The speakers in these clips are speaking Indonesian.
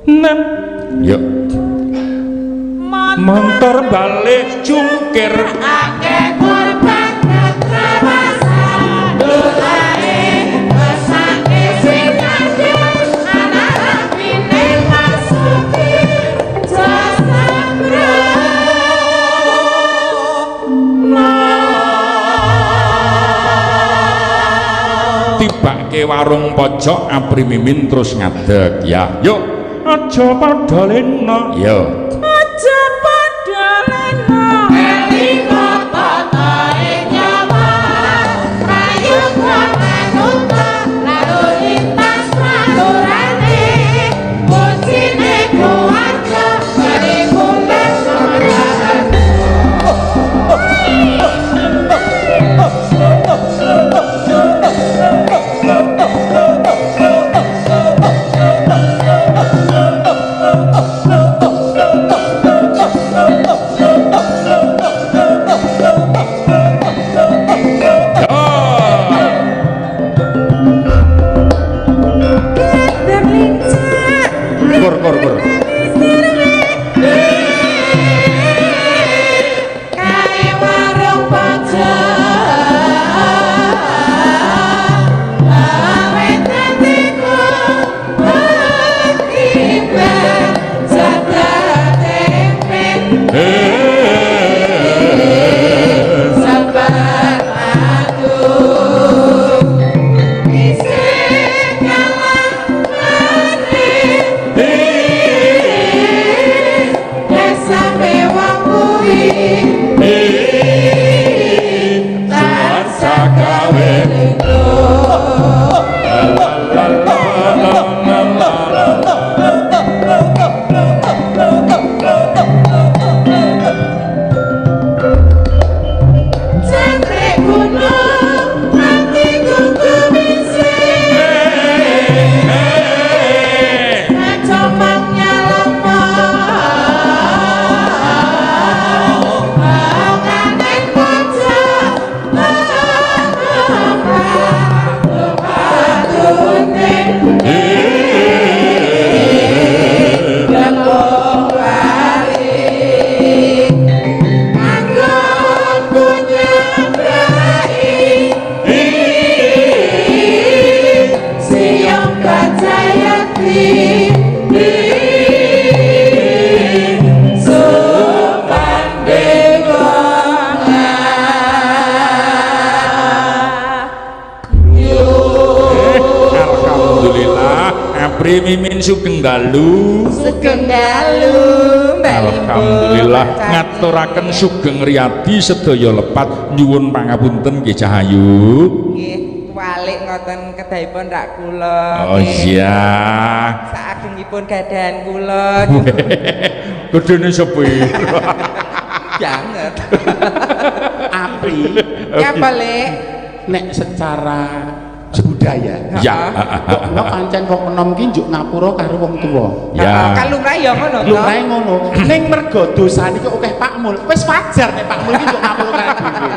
Nep. Yuk. Montor balik jungkir akeh korban ketrawasan dolae mesake sing adil anak rapine masuki jasabro tibake warung pojok Apri Mimin terus ngadeg ya yuk aja padha lena yo aja padha lena elingo tatae nyawa ayo manut lalu lintas lalurane bojine keluarga dari kulit saudara kur kae warung pojok awet hatiku tiba jatah tempe sabar aku isih kalah sampe wong kuwi tansah gawe linggo jangkrik gunung hatiku kumisih ngacomangnya Apri Mimin Sugeng Dalu alhamdulillah ngaturaken Sugeng Riyadi sedaya lepat nyuwun pangapunten nggih Cahayu nggih walik ngoten kedahipun rak kula oh iya saagengipun gadahan kula gedene sepiro banget Apri nyapa lek nek secara budaya ya kok pancen wong enom ki njuk ngapura karo wong tuwa ya kalumrah ya ngono to lumrahe ngono ning mergo dosane kok akeh pakmul wis wajar nek pakmul ki njuk ngapura karo dhewe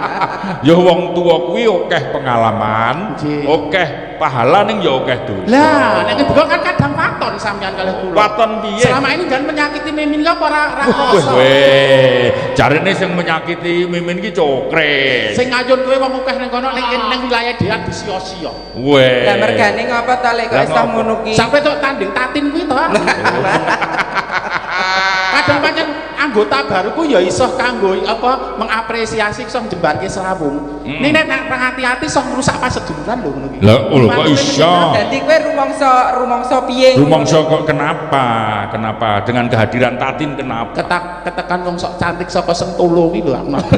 ya wong tuwa kuwi akeh pengalaman akeh pahala ning ya akeh dosa lah nek kebego kan kadang waton sampean kalih kula waton piye selama ini kan menyakiti Mimin kok ora wis weh jarene sing menyakiti Mimin ki cokre sing ngayun kowe wong akeh ning kono ning wilayah dhewe disia-sia weh lah mergane ngopo to lek kok iso ngono ki sampai tok tanding tatin kuwi to kadang pancen anggota baruku ya iso kanggo apa mengapresiasi iso jembarke selawung ning nek hati-hati iso ngrusak paseduluran lho ngono ki lha kok iso dadi kowe rumangsa piye rumangsa kok kenapa dengan kehadiran Tatin kenapa ketekan wong sok cantik saka Sentolo ki lho aku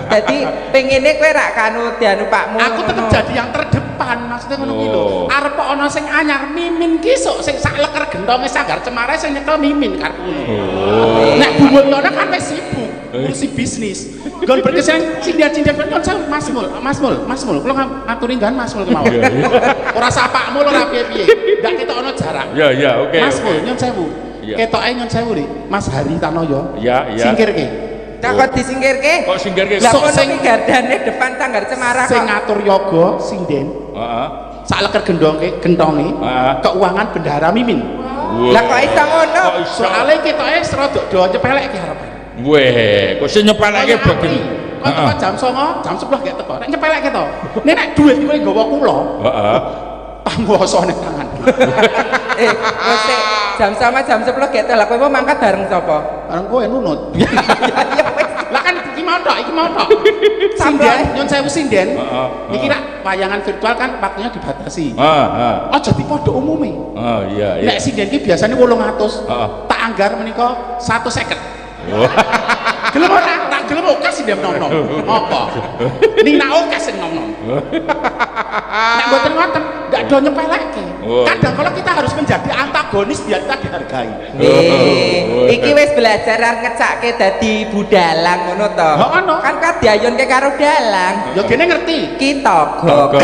dadi pengene kowe rak kanu dianu pakmu aku tetep jadi yang terdepan maksudnya ngono ki lho arep ana sing anyar Mimin ki sok sing sak leker gentonge Sanggar Cemara sing nyekel Mimin karep ngono nek bumbut kono kan wis sibuk ngurusi bisnis gon berkesan cindian-cindian kon Mas Mul kula ngaturi nggan Mas Mul kemawon ora sapakmu ora piye-piye ndak ketok ana jarak ya oke Mas Mul nyun sewu ketoke nyun sewu ri Mas Hari Tanoyo ya singkirke kok disingkirke kok singkirke lah kok sing gardane depan Sanggar Cemara kok sing ngatur yoga sinden heeh sak leker gentonge keuangan bendahara Mimin Lah kok iso ngono? Kok iso? Soale ketoke rada do nyepelek ki arep. Weh, kok sing nyepelekke begini. Kok teko jam 09.00, jam 11 gak teko. Nek nyepelek to. Nek duit kowe nggawa kula. Heeh. Pangwasa ning tangan. Wes sik, jam sama jam 10 gak lah kowe mau mangkat bareng sapa? Bareng kowe nunut. Ya wes. Lah kan iki mau tok. Tambah. Sinden, nyun sewu sinden. Heeh. Iki nak wayangan virtual kan waktunya dibatasi. Heeh. Aja dipodo umume. Oh iya iya. Nek sinden ki biasane 800. Heeh. Tak anggar menika 150. Wah. Gelem ora? Tak gelem oke sinden nom-nom. Apa? Ning nak oke sing nom-nom. Nek mboten ngoten, gak do nyepelekke. Kadang kala kita harus menjadi antagonis biar kita dihargai. Iki wis belajar arep ngecakke dadi budalang ngono to. Ngono. Kan kadiayunke karo dalang. Ya kene ngerti. Ki togok.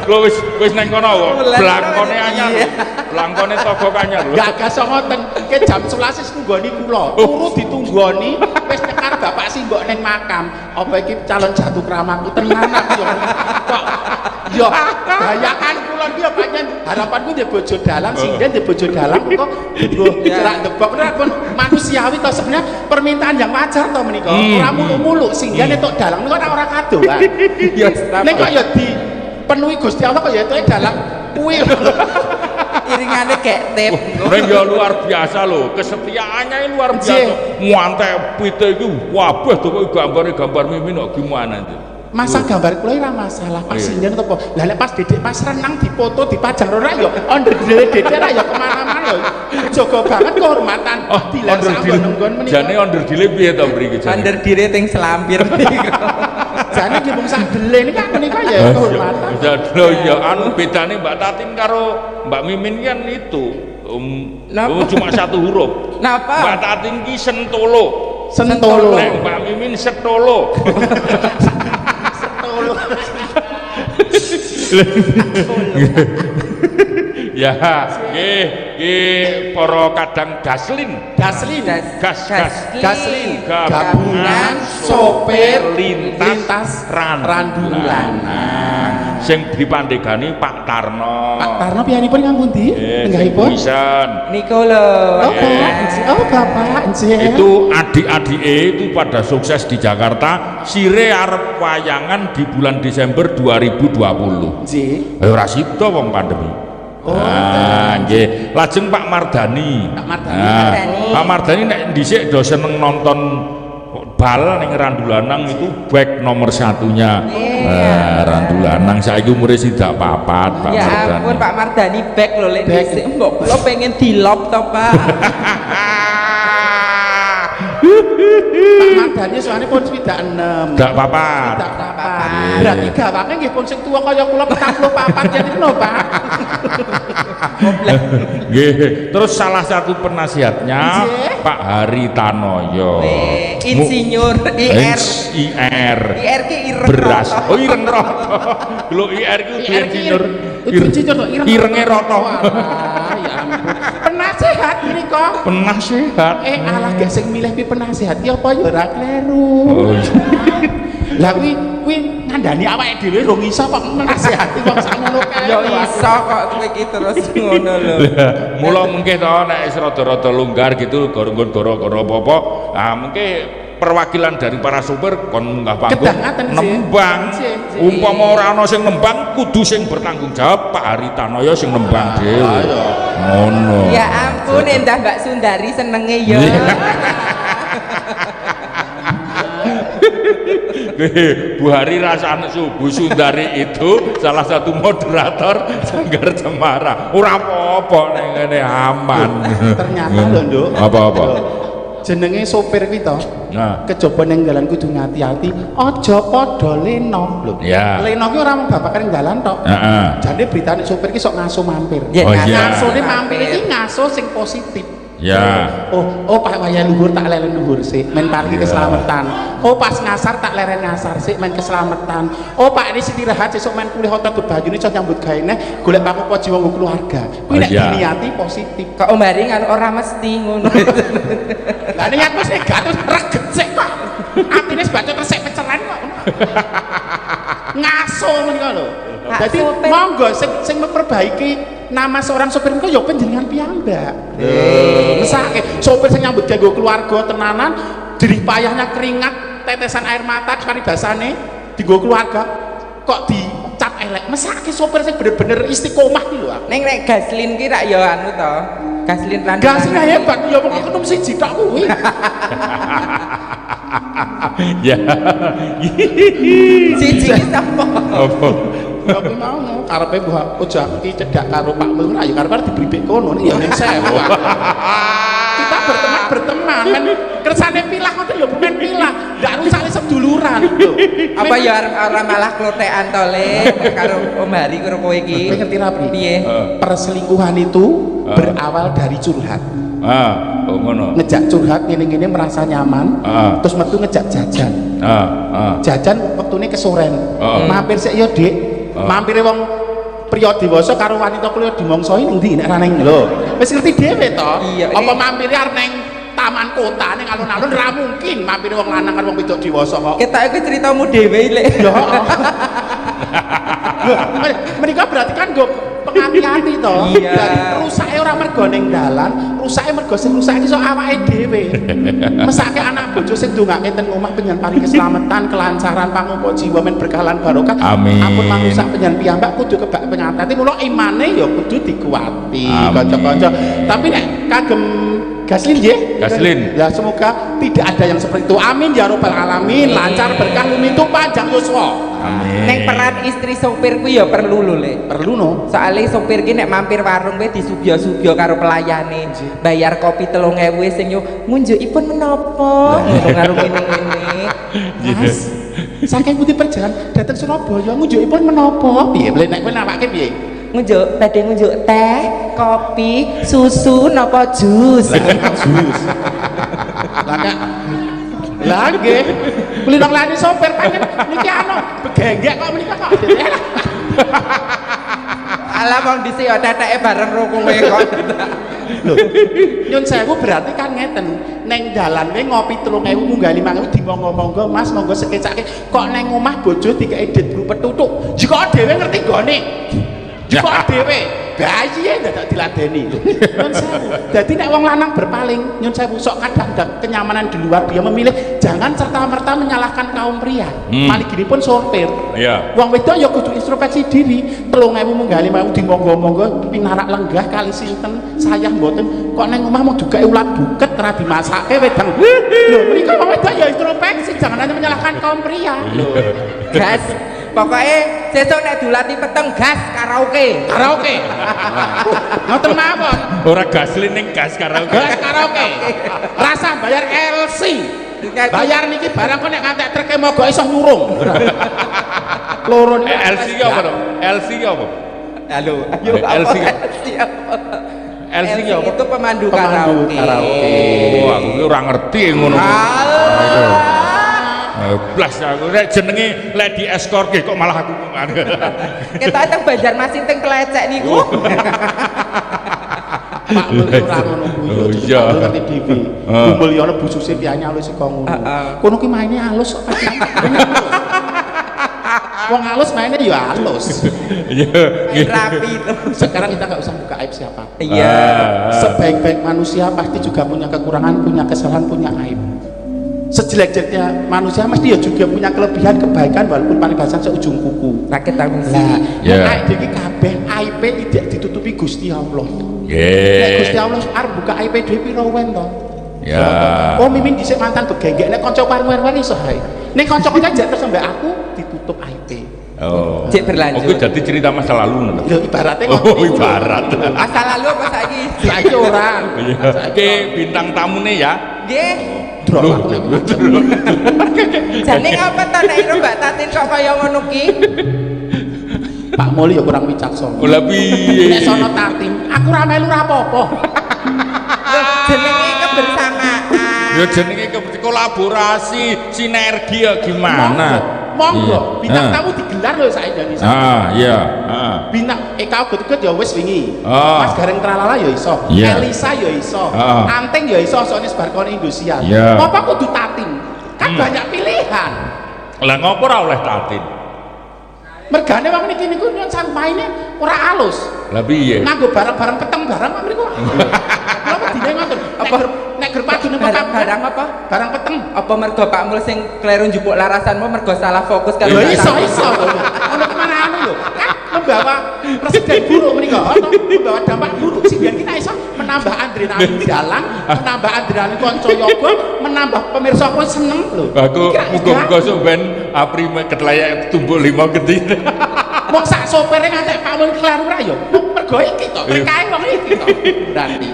Lho wis nang kono kok. Bulan Blangkone kono, anyar. iya. Blangkone togok anyar lho. Gak gaso ngoten. Ke jam 11 wis tunggoni kula. Turu ditunggoni wis nekar bapak simbok ning makam. Apa iki calon jatuh kramaku tenan aku ya. Kok ya bayangan kula iki ya pancen harapanku ndek bojo dalang sinden ndek bojo dalang kok nggo cerak debok ora pun manusiawi to sebenarnya permintaan yang wajar to menika. Ora mulu-mulu sinden entuk dalang niku ora kado kan. Ya Nek kok ya dipenuhi Gusti Allah kok ya entuk dalang kuwi. iringane gek tip. Ning ya luar biasa lho, kesetiaannya luar biasa. Muante pite iki wabeh to kok gambar Mimin kok gimana itu. Masa gambar kula ora masalah pas sinden to apa. Lah nek pas Dedek pas renang difoto dipajang ora ya onder dhewe Dedek ora ya kemana-mana ya. Jaga banget kehormatan. Dilan nggon menika. Jane onder dile piye to mriki jane? Under dire ting selampir niku. Jane nggih mung sak dele niki kan menika ya kehormatan. Lho ya anu bedane Mbak Tatin karo Mbak Mimin kan itu cuma satu huruf. Napa? Mbak Tatin ki Sentolo. Sentolo. Nek Mbak Mimin Setolo. Sentolo. Ya, nggih para kadang gaslin. Gaslin. Gaslin. Gabungan sopir lintas randulan. Sing dipandegani Pak Tarno. Pak Tarno piyanipun kang pundi? Nenggahipun. Pisan. Niku lho. Oh, Bapak, nggih. Itu adik-adike itu pada sukses di Jakarta. Sire arep wayangan di bulan Desember 2020. Nggih. Ora sida wong pandemi. Nggih. Lajeng Pak Mardani. Pak Mardani. Pak Mardani nek dhisik do seneng nonton bal ning Randulanang itu back nomor satunya. Randulanang saiki umure sidak papat Pak Ya Mardani. ampun Pak Mardani back lho lek dhisik mbok kula pengen dilop to Pak. Pak Mardani soalnya pun 26. Dak papat. Tidak apa-apa. Berarti gawange nggih pun sing tuwa kaya kula 44 jadi no, Pak. Nggih, terus salah satu penasihatnya Nggih. Pak Hari Tanoyo. Insinyur IR. IR. IR ki ireng. Beras. rata. Oh, ireng rata. Lho IR ku IR ki insinyur. insinyur Irenge rata. Ya ampun. Penasehat menika. Penasehat. Alah gak sing milih pi penasehat ki apa ya ora kleru. Oh, iya. Lah kuwi ngandani awake dhewe rong iso kok menasehati wong sak ngono kae. Ya iso kok kowe iki terus ngono lho. Mula mungkin to nek wis rada-rada longgar gitu goro-goro apa-apa, mungkin perwakilan dari para sopir kon munggah panggung Kedah ngaten, Sih. nembang. Sih. Umpama ora ana sing nembang kudu sing bertanggung jawab Pak Hari Tanoyo sing nembang dhewe. Ngono. Ya ampun endah Mbak Sundari senenge ya. Bu Hari Rasane Subuh Sundari itu salah satu moderator Sanggar Cemara. Ora apa-apa nek ngene aman. Ternyata lho, Nduk. Apa-apa? Jenenge sopir kuwi to. Nah, Kejaba ning dalan kudu ngati-ati, aja padha leno lho. Ya. Leno ki ora mung babakan ning dalan tok. heeh. Jane beritane sopir ki sok ngaso mampir. Ya, Oh, iya. Ngasone mampir iki ngaso sing positif. Ya. Oh Pak waya luhur tak leren luhur sik men parki keselamatan. Oh pas ngasar tak leren ngasar sik men keselamatan. Oh Pak ini istirahat sesuk men kulih hotel kebayune iso nyambut gawe neh golek pangko jiwa nggo keluarga. Kuwi nek iya. diniati positif. Kok Mbari kan ora mesti ngono. Lah niat wis nek gak terus reget sik kok. Atine sebacot resik peceren kok. Ngaso menika lho. Jadi sopir. monggo sing memperbaiki nama seorang sopir engko ya panjenengan piyambak. Mesake sopir sing nyambut gawe keluarga tenanan, jerih payahnya keringat, tetesan air mata paribasane dienggo keluarga kok dicap elek. Mesake sopir sing bener-bener istiqomah iki lho. Ning nek gaslin ki rak ya anu to. Gaslin randu. Gasnya hebat ya wong aku nom siji tok kuwi. Ya. Siji ki sapa? Apa? Ya kuwi mau karepe mbah ojak iki cedak karo Pak Lurah ya karep dibribek kono ya ning sewu. Kita berteman men kersane pilah ngoten lho bukan pilah, ndak rusak seduluran lho. Apa ya ora malah klothekan to Le karo Om Hari karo kowe iki. Kowe ngerti ra Piye? Perselingkuhan itu berawal dari curhat. Oh ngono. Ngejak curhat ngene-ngene merasa nyaman, terus metu ngejak jajan. Jajan wektune kesoren. Mampir sik ya, Dik. Mampire wong priya dewasa karo wanita kuliah dimongsoi endi nek ra ning lho. Wis ngerti dhewe to. Iya, Apa mampire arep ning taman kota ning alun-alun ra mungkin mampire wong lanang karo wong wedok dewasa kok. Ketok iku ceritamu dhewe Le. Lho. Mereka berarti kan go penghati-hati to. Iya. Berarti rusake ora mergo ning dalan, rusake mergo sing rusak iso awake dhewe. Mesake anak bojo sing ndongake ten omah penjen paring keselamatan, kelancaran, pangupa jiwa men berkalan barokah. Amin. Ampun manungsa penjen piyambak kudu kebak penyatati mula imane ya kudu dikuati kanca-kanca. Tapi nek kagem Gaslin nggih. Gaslin. Ya semoga tidak ada yang seperti itu. Amin ya rabbal alamin. Lancar berkah lumintu panjang yuswa. Amin. Ning peran istri sopir ku ya perlu lho Le. Perlu no. Soale sopir ki nek mampir warung kuwi disugya-sugya karo pelayane. Bayar kopi 3.000 sing yo ngunjukipun menapa. Ngono karo ngene-ngene. Mas, saking putih perjalanan datang Surabaya ngunjukipun menapa? Piye? Nek kowe nawake piye? Ngunjuk badhe ngunjuk teh, kopi, susu napa jus. Jus. Lah nggih. Kuli nang lani sopir panjen niki anu begenggek kok menika kok. Alah wong dhisik ya teteke bareng ro kowe kok. Nyun sewu berarti kan ngeten neng dalan we ngopi 3.000 munggah 5.000 di monggo-monggo Mas monggo sekecake kok neng omah bojo dikek bru petutuk jika dhewe ngerti gone jika dhewe bayi dadak diladeni nyun sewu dadi nek wong lanang berpaling nyun sewu sok kadang kenyamanan di luar dia memilih jangan serta-merta menyalahkan kaum pria maliginipun sopir Iya. wong wedok ya kudu introspeksi diri 3.000 munggah 5.000 di monggo-monggo pinarak lenggah kali sinten sayah mboten kok neng omah mau juga ulat buket ora dimasake wedang lho mriko wong wedok ya introspeksi jangan hanya menyalahkan kaum pria lho Gas. Pokoknya sesuk nek dulati peteng gas karaoke. karaoke ngoten mawon Ora gaslin ning gas karaoke. gas karaoke rasa bayar LC bayar niki barang kok nek ngantek treke moga iso nyurung loro niki LC ki apa to? LC ki apa? Halo, ayo LC. LC ki apa? itu pemandu Pemandu karaoke. karaoke. Oh, aku ki ora ngerti ngono. Alah. Blas aku nek jenenge Lady Escort ki kok malah aku Kita teng Banjarmasin teng kelecek niku. Pak Lur ora ngono kuwi. Oh, iya. Ngerti dhewe. Kumpul ya ana bususe piyane alus kok ngono. Kono ki maine alus kok. Wong alus mainnya ya halus. Iya. Rapi itu. Sekarang kita nggak usah buka aib siapa. Iya. Sebaik-baik manusia pasti juga punya kekurangan, punya kesalahan, punya aib. Sejelek-jeleknya manusia mesti ya juga punya kelebihan kebaikan walaupun paribasan seujung kuku. Rakit tanggung Lah, Ya. nek iki kabeh aib tidak ditutupi Gusti Allah. Nek Nggih. Gusti Allah arep buka aib dhewe piro wen to? Ya. Oh mimin dhisik mantan begenggek nek kanca war-war iso hae. Nek kanca-kanca jek terus mbek aku ditutup aib. Oh. Cek berlanjut. Oke, jadi cerita masa lalu ngono. Lho ibaratnya Oh, ibarat. Masa lalu apa saiki? saiki ora. Iya. Oke, bintang tamune ya. Nggih. Drok Loh, aku nek Jane ngapa to nek iro Mbak Tatin kok kaya ngono ki? Pak Moli ya kurang wicaksana. Lah piye? Nek sono Tatim, aku ra melu ra apa-apa. Jenenge kebersamaan. Ya jenenge kolaborasi, sinergi ya gimana? Monggo, Iya. bintang Ah. tamu digelar lho sak Indonesia. Ah, iya. Ah. Bintang Eka Gut-Gut ya wis wingi. Ah. Mas Gareng Tralala ya iso. Iya. Elisa ya iso. Ah. Anting ya iso soalnya sebarkone Indosiar. Iya. Apa kudu Tatim? Kan banyak pilihan. Lah ngopo ora oleh tatin? Mergane wong niki niku nyuwun sarupaine ora alus. Lah piye? Nganggo barang-barang peteng barang kok mriku. Lha wedine ngoten. Nek ger padu nang barang apa? Barang peteng. Apa mergo Pak Mul sing kleru njupuk larasanmu mergo salah fokus karo Lho iso. Ono kemana anu lho. Kan membawa presiden buruk menika, membawa dampak buruk sing biar kita iso menambah adrenalin dalang, menambah adrenalin kanca yoga, menambah pemirsa aku seneng lho. Aku muga-muga sok ben apri ketlayak tumbuk 5 gedhi. Wong sak sopere ngantek Pak Mul kleru ra yo. Mergo iki to, kae wong iki to. Berarti.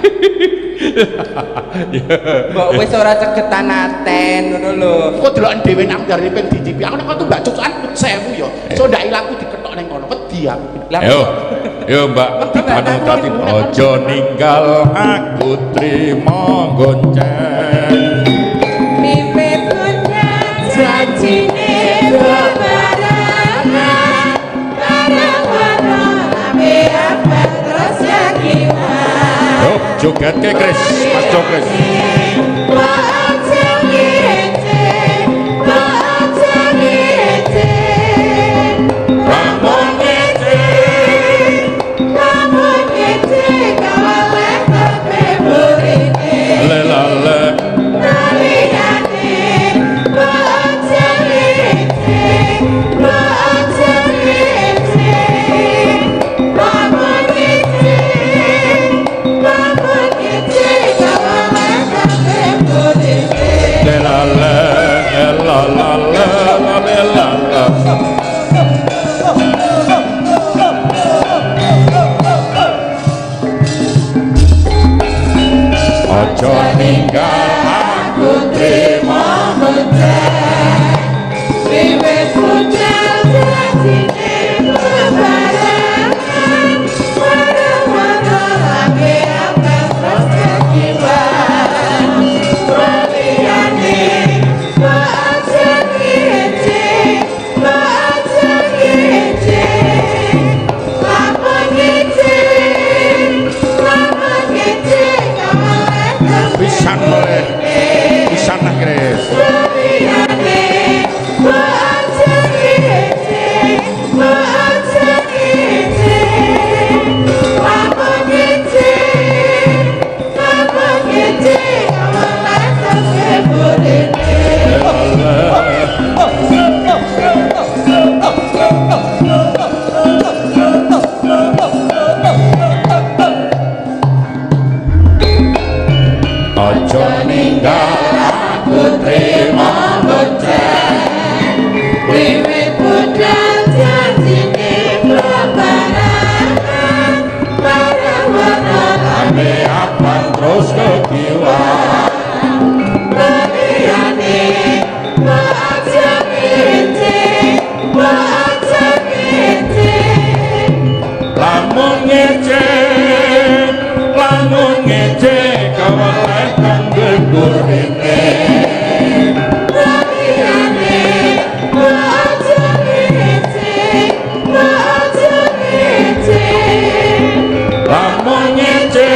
Mbok wis ora cegetan aten ngono lho. Kok deloken dhewe nang ndare pen dicipi. Aku nek tumbak cucukan 1000 yo. So ndak ilaku diketok ning kono wedi aku. Yo Mbak, anu tadi ojo ninggal aku trimo gonceng. Mimpi punya janjine bebarengan bareng-bareng ame apa terus ya gimana. Yo joget ke Kris, Mas Jokris. Ojo ninggal aku trimo gonceng. Mimpi punya janjine bebarengan bareng-bareng ame apa terus ya gimana. Liyane aja ngece, aja ngece, lamun ngece, Pisan oleh pisan nah Kris. Ojo ninggal aku trimo gonceng. Wiwit budal janjine bebarengan bareng-bareng Ame apa terus kekiwaan. liyane aja ngece, aja ngece. Lamun ngece kawaleh kang gegur rene. Liyane aja ngece, aja ngece. Lamun ngece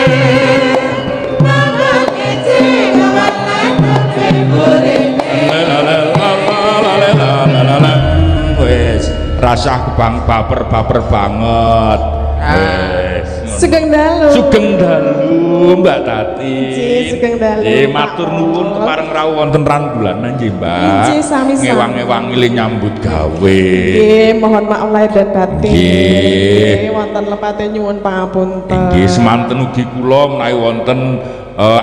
wes rasah bang baper banget. Wes Sugeng dalu. Sugeng dalu Mbak Tati. Nggih, sugeng dalu. Matur nuwun kepareng rawuh wonten randulanan nggih Mbak. Nggih, sami-sami. Ngewang-ewangi le nyambut gawe. Nggih, mohon maaf lahir dan batin. Nggih. Wonten lepate nyuwun pangapunten. Nggih, semanten ugi kula menawi wonten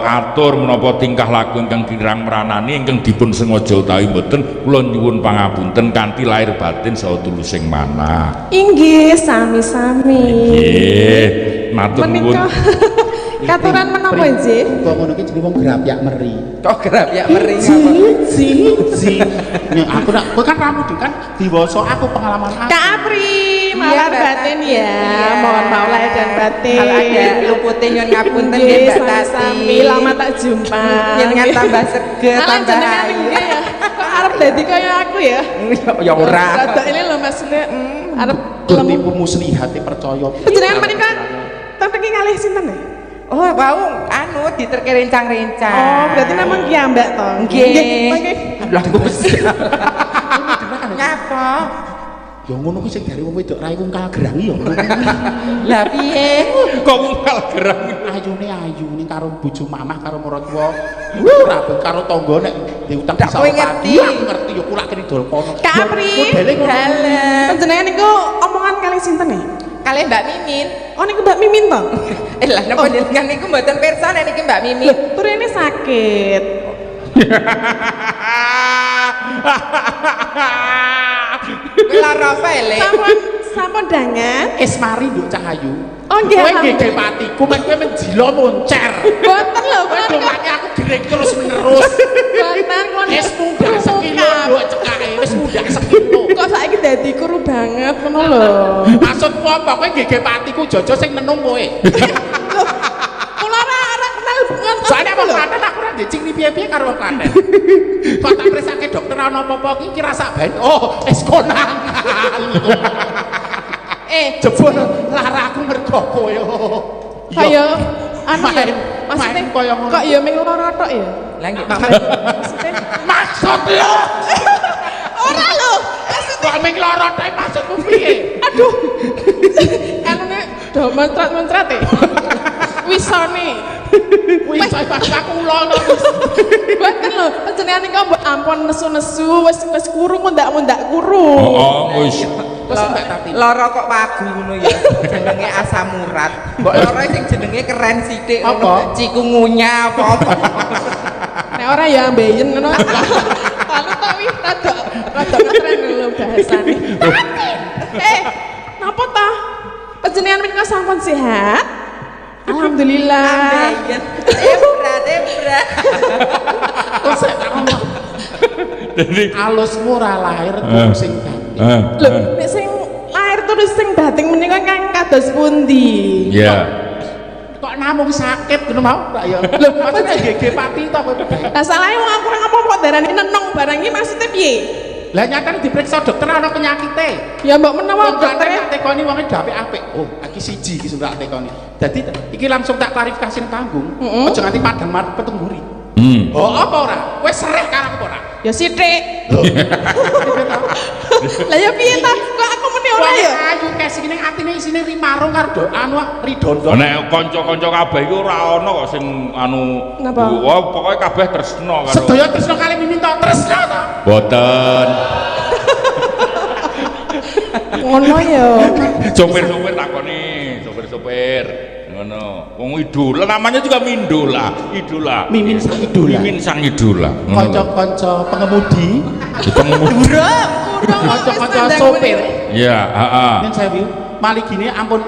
atur menapa tingkah laku ingkang kirang meranani ingkang dipun sengaja utawi mboten kula nyuwun pangapunten kanthi lahir batin saha tulusing manah. Inggih, sami-sami. Nggih, matur nuwun. Menika katuran menapa nggih? Kok ngono ki jenenge wong grapyak meri. Kok gerap ya meri apa? Ji. Ya aku nak kowe kan ramu kan diwasa aku pengalaman aku. Kak Apri, Iya, malar Mbak batin Tati. ya. Iya. Mohon maaf lahir dan batin. Kalau ada lupute nyun ngapunten nggih Nggih, Mbak Tati. sami-sami lama tak jumpa. Jenengan tambah seger, Alah, tambah jenengan ayu. nggih ya. Kok arep dadi kaya aku ya? Ya ora. Rada ini lho maksudnya arep Tipu muslihate percaya. Jenengan menika tepeki kalih sinten ya? Oh, bau anu diterke rencang-rencang. Oh, berarti namung kiambak to. Nggih. Nggih. Lah Gus. Ngapa? Ya ngono kuwi sing dari wong wedok rai kungkal gerangi ya. Lah piye? Kok ungkal gerang. Ayune karo bojo mamah karo maratuwa. Ora ben karo tangga nek diutang Tak kowe ngerti. Aku ngerti ya kula kene dol kono. Kapri. Modele ngono. Dalam. Panjenengan niku omongan kali sinten e? Kali Mbak Mimin. Oh niku Mbak Mimin to? Lah napa jenengan niku mboten pirsa nek niki Mbak Mimin. Lho, turune sakit. Lara pele. Sampun dangan. Mari nduk Cahayu. Oh nggih. Kowe nggih patiku men kowe menjilo moncer. Boten lho, Kowe kula domake aku gereng terus menerus. boten kula Wis mudah sekilo nduk cekake, wis mudah sekilo. Kok saiki dadi kuru banget ngono lho. Maksudku apa? Kowe nggih patiku jojo sing nenung kowe. Kula ora kenal dengan Soalnya wong Klaten aku ora ndek cingri piye-piye karo wong Klaten. Kok tak presake dokter ana apa-apa iki kira sak ben. Oh, wis konangan. Jebul lara aku mergo kowe. kaya anu ya. Maksudnya main kaya ngono. kok ya ming lara tok ya? Lah nggih Pak. Maksudnya Maksud lo. ora lho. Kok ming lara tok maksudmu piye? Aduh. Anune do montrat-montrat e. Wisane. Wis aku ulono. Boten lho, panjenengan niku mbok ampun nesu-nesu wis kuru mundak-mundak kuru. Oh, wis. Terus Mbak Tati. Lara kok pagu ngono ya. Jenenge asam urat. Mbok lara sing jenenge keren sithik ngono. Apa? Cikungunya apa-apa. Nek ora ya ambeien ngono. Lalu to wi rada ngetren lho bahasane. Napa ta? Panjenengan menika sampun sehat? Alhamdulillah. Ambeien. Debra. Kok sik tak ngomong. Jadi Alusmu ora lahir tuh sing Lho, nek sing lahir terus sing bating menika kang kados pundi? ya. kok namung sakit ngono mau Pak ya. Lho, maksudnya GG pati to kowe bedhe. Lah salahe wong aku ora ngomong kok darani nenong barang iki maksudnya piye? Lah nyatane diperiksa dokter ana penyakite. Ya mbok menawa Dokter doktere tak tekoni wong apik. Oh, iki siji iki sudah tak tekoni. Dadi iki langsung tak klarifikasi nang panggung. Aja nganti padang petungguri. Oh, apa ora? Kowe sereh karo apa ora? ya sithik. Lah ya piye ta? Kok aku muni ora ya? Ayu kes iki ning atine isine rimarung karo anu ridondo. Nek kanca-kanca kabeh iku ora ana kok sing anu. Napa? Wah, pokoke kabeh tresno karo. Sedaya tresno kali mimin to tresno to. Boten. Ngono ya. Sopir-sopir takoni, sopir-sopir. Ngono. Wong idola namanya juga Mindola, idola. Mimin sang idola. Mimin sang idola. Ngono lho. Kanca-kanca pengemudi, Pengemudi. kanca-kanca sopir. Iya, heeh. Nen saya view, mali gini ampun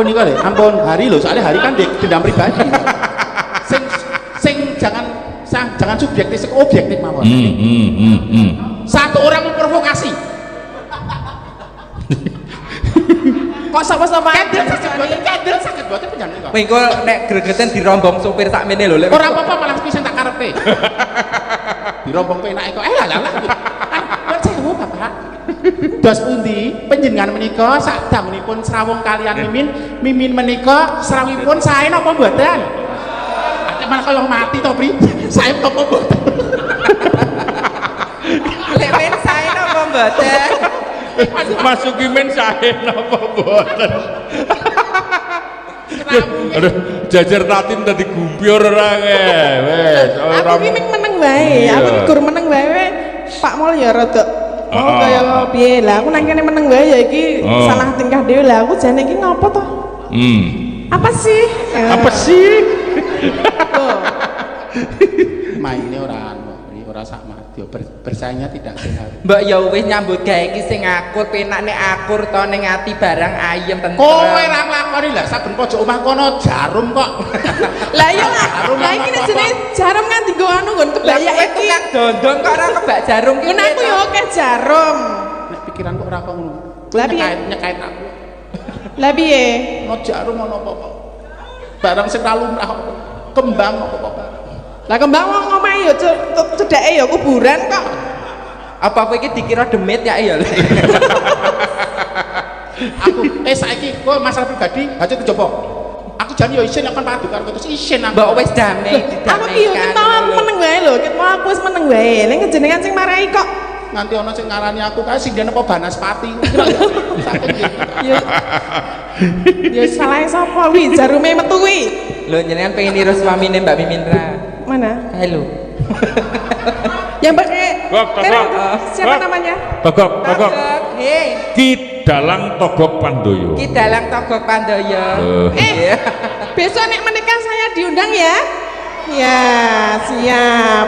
iki lho, ampun hari lho, soalnya hari kan dendam pribadi. sing jangan subjektif, sing objektif mawon. Satu orang memprovokasi. Kok sapa-sapa Kendel sakit boten penjenengan kok. Kowe engko nek gregeten dirombong supir sakmene lho lek. Ora apa-apa malah pisen tak karepe. Dirombong penake kok. Lah. Kan sewu Bapak. Dos pundi panjenengan menika sadangunipun srawung kalian Mimin menika srawipun sae napa mboten? Ate malah kaya mati to, Pri. Sae napa mboten? Lek men sae napa mboten? Masuki men sae napa mboten. Aduh, jajar tatim tadi gumpior ora ke. Wes, ora. Aku ki ming meneng wae. Aku ki gur meneng wae. Pak Mol ya rada kaya piye lah. Aku nang kene meneng wae ya iki salah tingkah dhewe lah. Aku jane iki ngopo to? Apa sih? Apa sih? Maine ora sak mati, bersaingnya tidak sehat. Mbak ya wis nyambut gawe iki sing akur, penakne akur to ning ati barang ayem tentrem. Kowe ora nglakoni lah saben pojok omah kono jarum kok. Lah iya lah. Lah iki nek jenenge jarum kan dienggo anu nggon Lah kebaya kowe iki. tukang dondong kok ora kebak jarum ki. Ngono aku ya akeh jarum. Nek pikiranku ora kok ngono. Lah piye? Nyekait aku. Lah piye? Ono jarum ono apa-apa. Barang sing lumrah kok. Kembang apa-apa. Lah kembang wong omahe ya cedake ya kuburan kok. Apa kowe iki dikira demit ya ya. Aku saiki kowe masalah pribadi aja kejopo. Aku jan yo isin akan padu karo terus isin aku. Mbok wis damai Aku ki yo didamaikan. kita meneng wae lho, kita aku wis meneng wae. Ning jenengan sing marahi kok Nganti ana sing ngarani aku kae sinden apa Banaspati. Saking gitu. Ya salah sapa wi jarume metu wi. Lho jenengan pengen niru suamine Mbak Mimindra. Mana? Halo. Yang pakai Gok, merah Gok. tuh, siapa Gok. namanya? Togok. Hei, Ki Dalang Togok Pandoyo. Ki Dalang Togok Pandoyo. Iya. Besok nek menikah saya diundang ya? Ya, siap.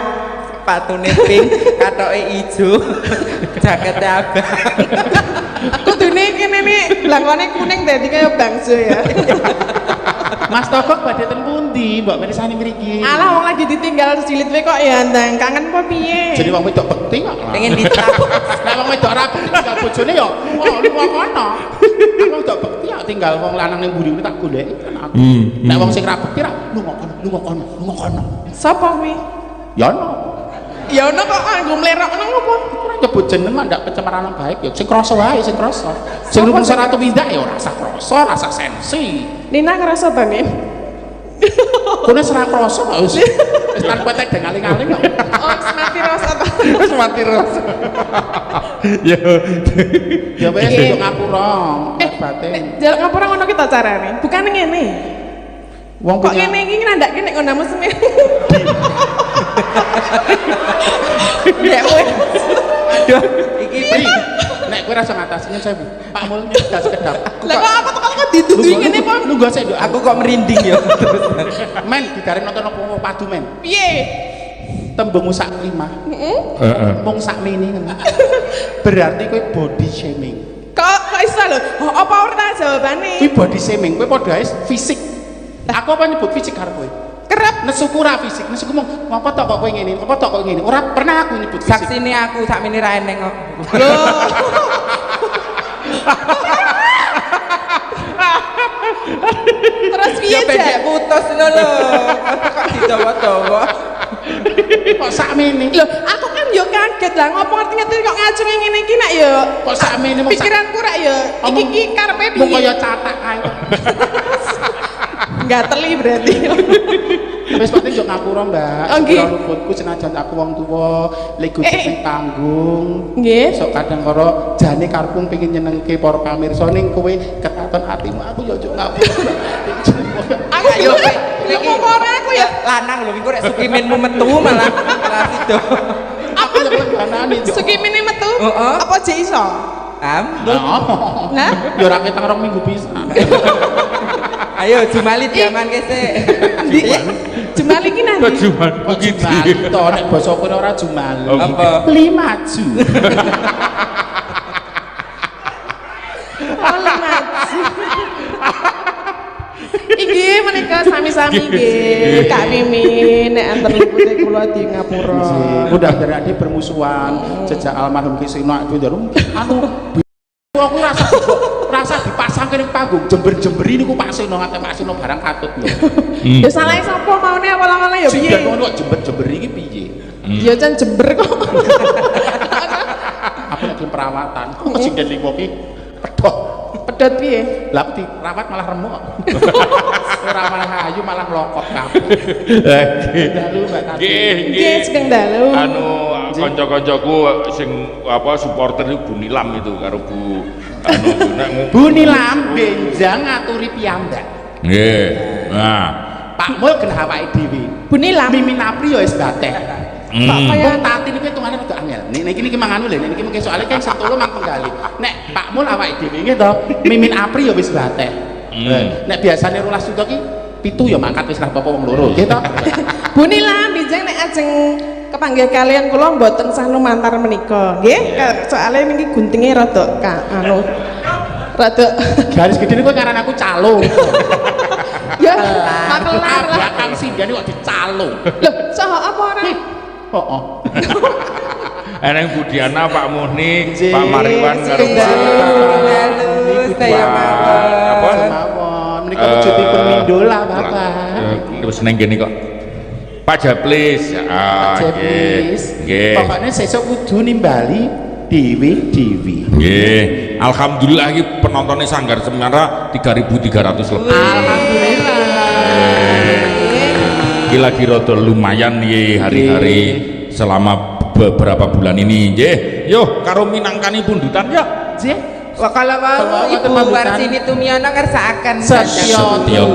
Sepatune pink, katoke ijo. Jakete abang. Kudune kene nih, blangkone kuning dadi kaya bangso ya. Mas Togok badhe ten pundi, Mbak Menisani mriki? Alah wong lagi ditinggal cilit we kok ya ndang kangen apa piye? Jadi wong wedok bekti kok. Pengen ditap. Nek wong wedok rapi tinggal bojone ya, lunga kono. Aku wedok bekti ya tinggal wong lanang ning mburi tak goleki kan aku. Nek wong sing ra bekti ra lunga kono. Sapa kuwi? Ya ono. Ya ono kok nganggo mlerok nang opo? Ora nyebut jeneng mah ndak pencemaran baik ya. Sing krasa wae, sing krasa. Sing rumangsa ratu pindah ya ora rasa krasa, rasa sensi. Nina ngerasa ta, Nin? Kone serah krasa kok wis. Wis tanpa tek dengaling-aling kok. Oh, mati rasa ta. Wis mati rasa. Ya. Ya wis yo ngapura, batin. Jalan ngapura ngono kita carane. Bukan ngene. Wong Kok punya ngene iki nandake nek ngono mesem. Ya wes. Aduh, iki Pri, nek kowe rasa ngatasinya saya Pak Mul gas kedap. Lah kok apa kok dituduhi ngene kok? Lu gak sik aku kok merinding ya. men digaring nonton apa padu men. Piye? Tembung sak lima. Heeh. Wong sak mene kan. Berarti kowe body shaming. Kok iso lho? Apa ora jawabane? Kuwi body shaming, kowe padha ae fisik. Aku apa nyebut fisik karo kowe? Kerep. Nesuku ra fisik, nesuku mong ngapa tok kok kowe ngene, apa tok kok ngene. Ora pernah aku nyebut fisik. Saksine aku sakmene ra eneng kok. Terus piye Ya pendek Jan? putus ngono lho. Kok didawa-dawa. Kok sak mene? Lho, aku kan yo kaget lah ngopo ngerti-ngerti kok ngacunge ngene iki nak yo. Kok sak mene mong sak Pikiranku rak yo. Iki karepe mong piye? kaya catak kae. Enggak teli berarti. Wis penting yo ngapura, Mbak. Oh, nggih. Sepura luputku senajan aku wong tuwa, lek ning panggung. Nggih. Sok kadang karo jane karepku pengin nyenengke para pamirsa ning kowe ketaton atimu aku yo ojo ngapura. Aku Ayo, bingung, iki. kok ora aku ya. Lanang lho iku rek sukiminmu metu malah sido. Aku yo ganane yo. Sukimene metu. Heeh. Apa jek iso? Nah, Yo ora ketang 2 minggu pisan. Ayo Jumalit jaman kese. di Jumal iki nanti. Kejuman Kok jumali to nek basa kowe ora jumali. Apa? Beli maju. Oleh maju. Iki menika sami-sami nggih. Kak Mimin nek antar lupute kula di ngapura. Udah dari adik bermusuhan sejak almarhum Kisino itu jarum anu aku rasa dipasang ke panggung jember-jember ini ku Pak Sino ngate Pak Sino barang katut lho. Ya salah sapa maune awal-awal ya Sing piye? ngono kok jember-jember iki piye? Ya jan jember kok. Aku nek gelem perawatan. Sing den liwo ki pedhot. Pedot piye? Lah aku dirawat malah remuk. Ora malah ayu malah nglokot kabeh. Dalu Mbak Tati. Nggih, sedeng dalu. Anu kanca-kancaku sing apa supporter itu Bu Nilam itu karo Bu anu nek Bu Nilam benjang ngaturi piyambak. nggih. Nah, Pak Mul gen awake dhewe. Bu Nilam. Mimin Apri ya wis bateh. Kok Wong kaya Tati niku hitungane rada angel. Nek iki manganu lho, nek iki mungkin soalnya kan Sabtu mang penggali. Nek Pak Mul awake dhewe nggih to, Mimin Apri ya wis bateh. Nek biasane 12 juta ki 7 ya mangkat wis ra apa-apa wong loro, nggih to. Bu Nilam bijeng nek ajeng kepanggih kalian kula mboten sah lumantar menika. Nggih, soalnya niki guntinge rada anu rada Garis gede niku karena aku calo. ya makelar lah. Belakang sindane kok dicalo. Loh, saha apa ora? Heeh. eneng Budiana, Pak Muhni, Nggih. Pak Mariwan karo Sedeng dalu, saya mawon. Apa? Mawon menika wujudipun Mindola, Bapak. Terus neng gini kok. Pak Japlis. Ah, nggih. Jeplis. Nggih. Pokoknya sesuk kudu nimbali dewe-dewe. Nggih. Alhamdulillah iki penontonnya Sanggar Semarang 3.300 lebih. Alhamdulillah. Iki lagi rada lumayan nih hari-hari selama beberapa bulan ini nggih. yo karo minangkani pundutan ya. Nggih. Wah kalau mau Ibu Warsini Tumiono ngersakaken Setya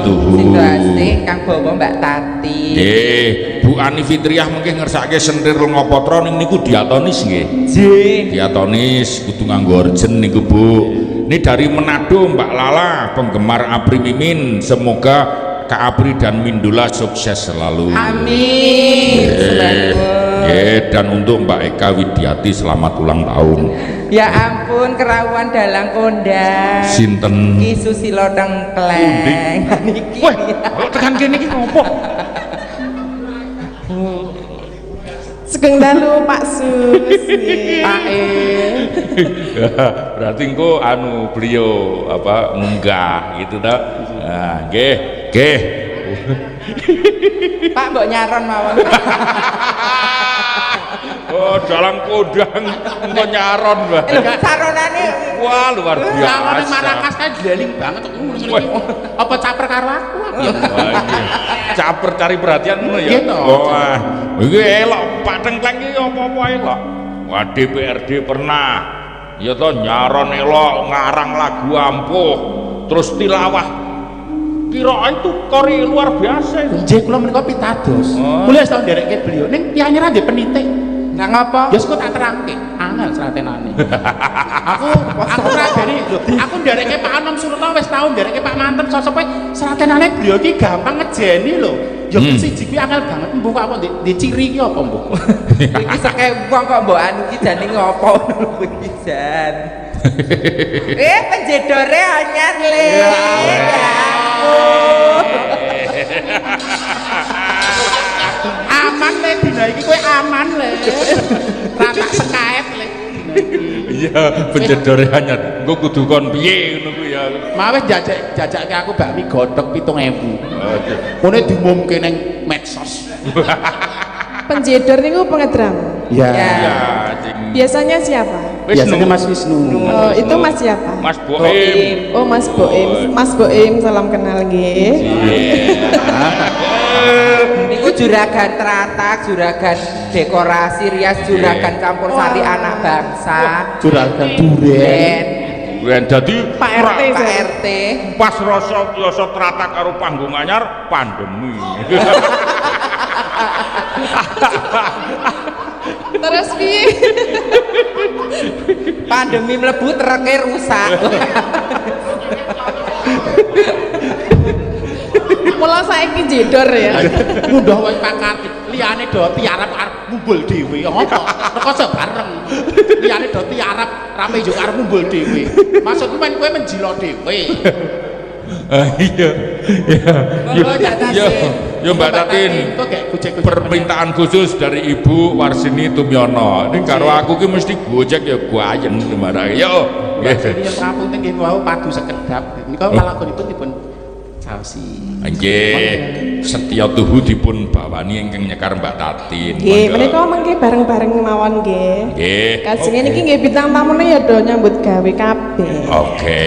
Tuhu. Sindrasih Kang Bawa Mbak Tati. Nggih, Bu Ani Fitriah mengke ngersake sentir Longopatra ning niku diatonis nggih. Nggih. Diatonis kudu nganggo orjen niku Bu. Ini dari Manado Mbak Lala, penggemar Apri Mimin. Semoga Kak Apri dan Mindula sukses selalu. Amin. Dan untuk Mbak Eka Widiati selamat ulang tahun. Ya ampun kerawuan dalang kondang. Sinten? Ki Susilo Tengkleng. Niki. Wah, kok tekan kene iki ngopo? Sugeng dalu Pak Sus. Berarti engko anu beliau apa munggah gitu ta. Nah, nggih, nggih. Pak mbok nyaron mawon. Oh, dalang kodang engko nyaron, Mbak. Saronane Wah, luar biasa. Lawane Marakas kan jeling banget kok ngono iki. Apa caper karo aku? Caper cari perhatian ngono ya. Gitu. Wah, iki elok Pak Tengkleng iki apa-apa elok. Wah, DPRD pernah ya toh nyaron elok, ngarang lagu ampuh, terus tilawah. Kira itu kori luar biasa itu. Nggih, kula menika pitados. Kula wis tau nderekke beliau ning tiyane ra ndek penitik. nang apa? Ya kok tak terangke, angel seratenane. aku ra dari lho, aku nderekke Pak Anom Surta wis tau nderekke Pak Mantem sosope seratenane beliau iki gampang ngejeni lho. Ya siji kuwi angel banget mbok kok di ciri iki apa mbok? Iki sake wong kok mbok anu iki jane ngopo lho iki jan. Penjedore anyar le. Aman le dina iki kowe aman le. Rata sekaet le. Iya, penjedore anyar. Engko kudu kon piye ngono kuwi ya. Mawes jajake aku bakmi godhog 7.000. Ngene diumumke ning medsos. Penjedor niku pengedrang. Ya. Biasanya siapa? Biasanya Mas Wisnu. Oh, itu Mas siapa? Mas Boim. Oh, Mas Boim. Mas Boim, salam kenal nggih. Niku juragan teratak, juragan dekorasi, rias juragan campur sari anak bangsa. Juragan duren. Wen dadi Pak RT. Pak RT. pas rasa biasa teratak karo panggung anyar pandemi. Terus piye? Pandemi mlebu treke rusak. Mula saiki jedor ya. Mundah wae pakat. Liyane do tiarep arep mumbul dhewe. Apa? Rekoso bareng. Liyane do tiarep rape yo arep mumbul dhewe. Maksudku men kowe menjilo dhewe. Iya. Yo Mbak Tatin. Permintaan khusus dari Ibu Warsini Tumiono. Ini karo aku ki mesti gojek ya guayen marang. Yo. Nggih. Yen rampung teng nggih wau padu sekedap. Nika palagonipun dipun caosi. Nggih, Setya Tuhu dipun bawani ingkang nyekar Mbak Tatin. Nggih, menika mengke bareng-bareng mawon nggih. Nggih. Kajenge niki nggih bintang tamune ya do nyambut gawe kabeh. Oke.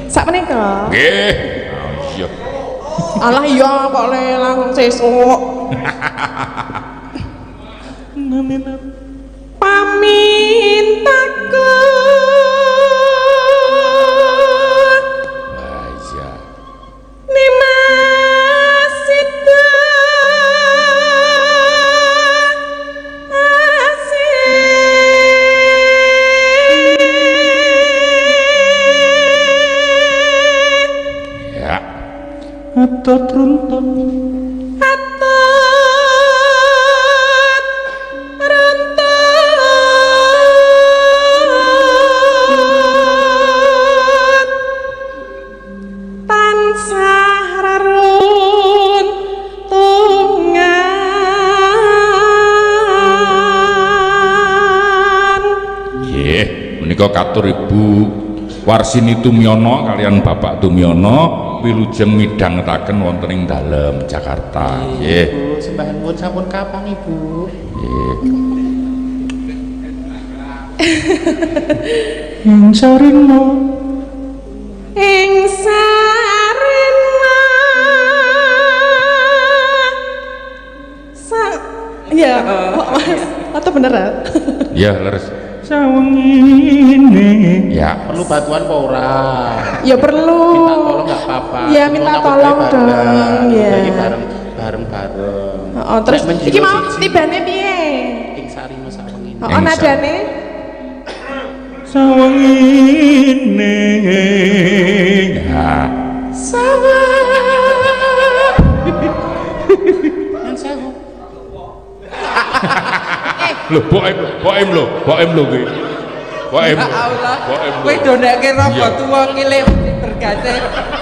Sak menika. Nggih. Oh iya. Alah iya kok le langsung sesuk. Pamintaku Iya. Nimasida Ya. Atot runtut. Menika katur Ibu Warsini Tumiono kalian Bapak Tumiono wilujeng midhangetaken wonten ing dalem Jakarta. Nggih. Ibu sembah nuwun sampun kapang Ibu. Nggih. Ing sarina ing sarena Iya, kok Mas. Atau beneran? Ya leres. Sawengine. Ya. Perlu bantuan apa ora? Ya perlu. Minta tolong nggak apa-apa. Ya minta tolong dong. Ya. Jadi bareng. Oh, terus iki mau tibane piye? Ing sarimo sawengine. Oh, nadane? Sawengine. Ya. Yang sewu. Lho, boem lho kuwi. Boem. Ya Allah. Boem. Kowe ndoneke rokok Iya. tuwa ngile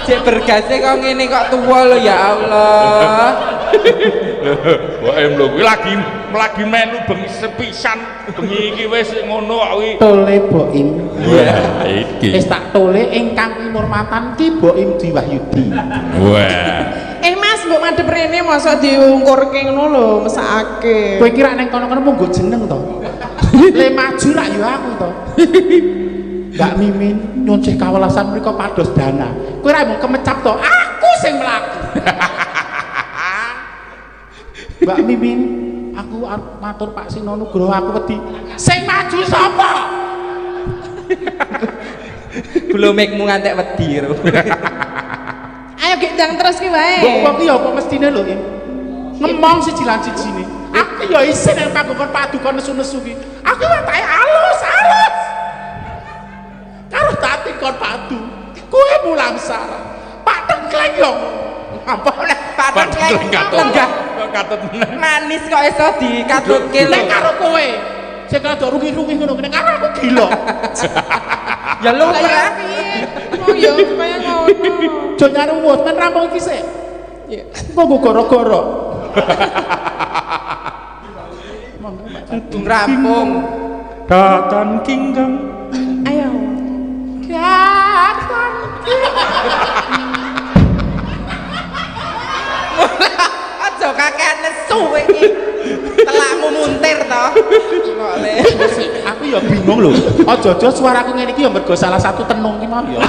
cek bergase kok ngene kok tuwa lho ya Allah. Boem lho kuwi lagi melu bengi sepisan. Bengi iki wis ngono kok kuwi. Tole Boim. Wah, iki. Wis tak tole ingkang kinurmatan ki Boim Diwahyudi. Wah. Mas, mbok madhep rene masa diungkurke ngono lho, mesakake. Kowe kira ning kono-kono mung nggo jeneng to? Le maju rak ya aku to. Mbak Mimin nyuncih kawelasan mriku pados dana. Kowe ra mung kemecap to, aku sing mlaku. Mbak Mimin, aku arep matur Pak Sino Nugroho aku wedi. Sing maju sapa? Glomekmu ngantek wedi ro. Ayo gek ndang terus ki wae. Mbok ki ya apa mestine lho, Im. Ngemong siji lan sijine. Aku ya isin nang panggon paduka nesu-nesu ki. Aku watake alus. Karo tati kon padu. Kowe mulang sarang. Pak Tengkleng yo. Apa oleh Pak Tengkleng lenggah katut meneh. manis kok iso dikatutke lho. Nek karo kowe sing rada rugi-rugi ngono kene karo aku gila. Ya lu Lah ya piye? Oh ya kaya ngono. Jo nyaruwut men rampung iki sik. Ya. Kok goro-goro. Dung rampung. Datan kinggang. Ayo. Datang. Aja kakean nesu iki. Telakmu muntir to. Kok le. Aku ya bingung lho. Aja-aja suaraku ngene iki ya mergo salah satu tenung ki mau ya.